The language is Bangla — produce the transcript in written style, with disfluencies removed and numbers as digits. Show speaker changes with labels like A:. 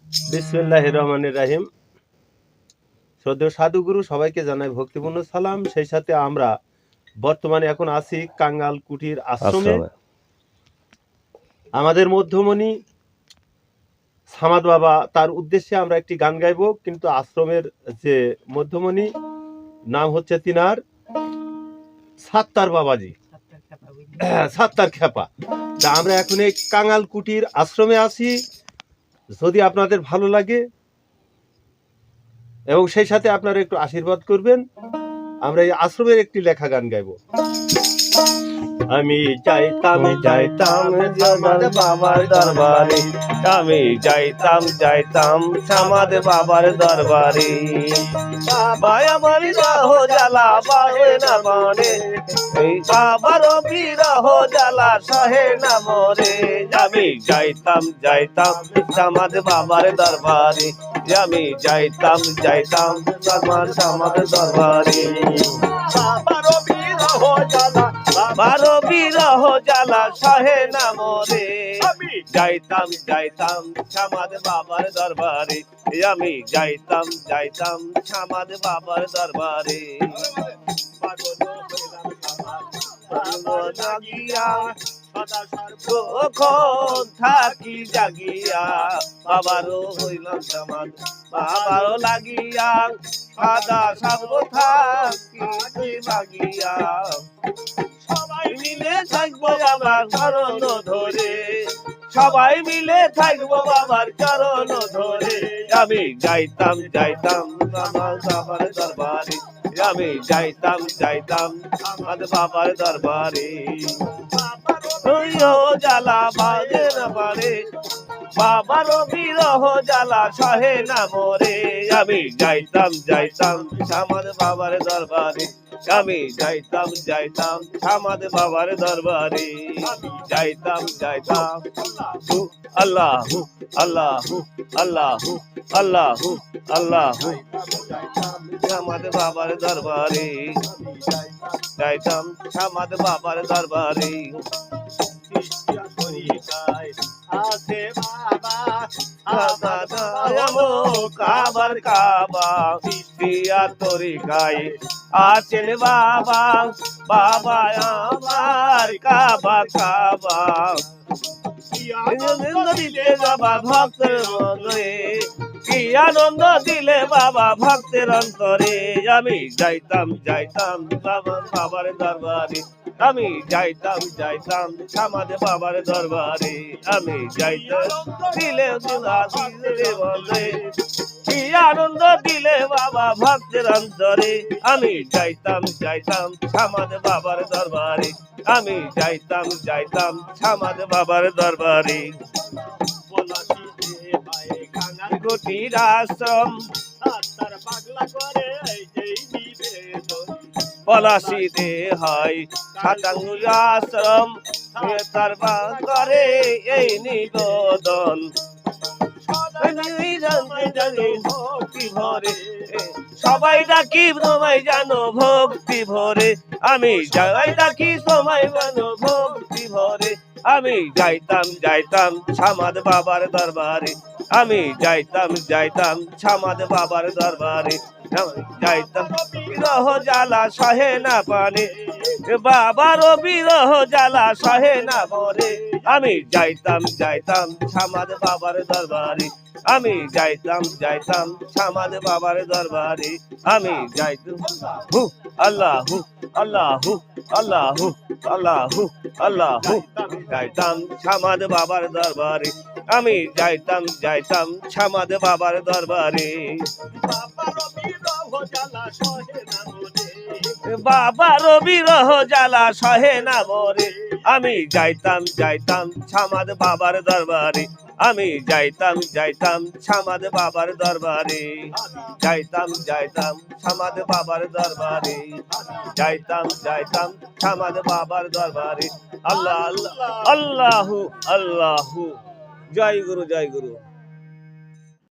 A: বিসমিল্লাহির রহমানির রহিম। শ্রদ্ধেয় সাধুগুরু সবাইকে জানাই ভক্তিপূর্ণ সালাম। সেই সাথে আমরা বর্তমানে এখন আছি কাঙ্গাল কুটির আশ্রমে। আমাদের মধ্যমণি সামাদ বাবা, তার উদ্দেশ্যে আমরা একটি গান গাইব, কিন্তু আশ্রমের যে মধ্যমণি নাম হচ্ছে তিনার সাত্তার বাবাজি, সাত্তার খেপা। তা আমরা এখন এই কাঙ্গাল কুটির আশ্রমে আছি। যদি আপনাদের ভালো লাগে এবং সেই সাথে আপনারা একটু আশীর্বাদ করবেন, আমরা এই আশ্রমের একটি লেখা গান গাইব। আমি যাইতাম সামাদ বাবার দরবারে, আমি যাইতাম সামাদ বাবার দরবারে। বাবা আমার বিরহ জ্বালা বাহে না মনে, এই বাবার বিরহ জ্বালা সহে না মরে। আমি যাইতাম সামাদ বাবার দরবারে, আমি যাইতাম সামাদ দরবারে। বারো বিরহ জ্বালা সহে না মরে। আমি যাইতাম সামাদ বাবার দরবারে, আমি যাইতাম সামাদ বাবার দরবারে। থাকি জাগিয়া বাবারও হইলাম সামাদ, বাবারও লাগিয়া সাদা সাব থাকি লাগিয়া। সবাই মিলে থাকবো বাবার চরণ ধরে, সবাই মিলে থাকবো বাবার চরণ ধরে। আমি যাইতাম আমার বাবার দরবারে, আমি যাইতাম আমার বাবার দরবারে। জ্বালা বাজে না পারে, বাবারও বিরহ জ্বালা সহে না মরে। আমি যাইতাম সামাদ বাবার দরবারে, আমি যাইতাম সামাদ বাবার দরবারে। যাইতাম আল্লাহু আল্লাহু আল্লাহু আল্লাহু আল্লাহু সামাদ বাবার দরবারে, যাইতাম সামাদ বাবার দরবারে। আছে কাবার কাবা দিয়া তরিকায় আছেন বাবা, বাবা আমার কাবা কাবা। দিলে বাবা ভক্তের মনে, কি আনন্দ দিলে বাবা ভক্তের অন্তরে। আমি যাইতাম বাবার দরবারে, আমি যাইতাম সামাদ বাবার দরবারে। আমি যাইতাম দিলে বলে, কি আনন্দ দিলে বাবা ভক্তের অন্তরে। আমি যাইতাম সামাদ বাবার দরবারে, আমি যাইতাম সামাদ বাবার দরবারে। কুটির আশ্রম পলাশিতে হয় সাতাঙ্গুল আশ্রম, তার করে এই নিবেদন। ভক্তি ভরে সবাই ডাকি তোমায় জানো ভক্তি ভরে, আমি যাই ডাকি তোমায় জানো ভক্তি ভরে। আমি যাইতাম সামাদ বাবার দরবারে, আমি যাইতাম সামাদ বাবার দরবারে। যাইতাম বিরহ জ্বালা সহে না পানে, বাবারও বিরহ জ্বালা সহে না মরে। আমি যাইতাম সামাদ বাবার দরবারে, আমি যাইতাম সামাদ বাবার দরবারে। আমি যাইতাম আল্লাহু আল্লাহু আল্লাহু আল্লাহু আল্লাহু যাইতাম সামাদ বাবার দরবারে, আমি যাইতাম সামাদ বাবার দরবারে। বাবারও বিরহ জ্বালা সহে না মরে। আমি যাইতাম সামাদ বাবার দরবারে, আমি যাইতাম সামাদ বাবার দরবারে। যাইতাম সামাদ বাবার দরবারে, যাইতাম সামাদ বাবার দরবারে। আল্লাহ আল্লাহু আল্লাহু। জয় গুরু জয় গুরু।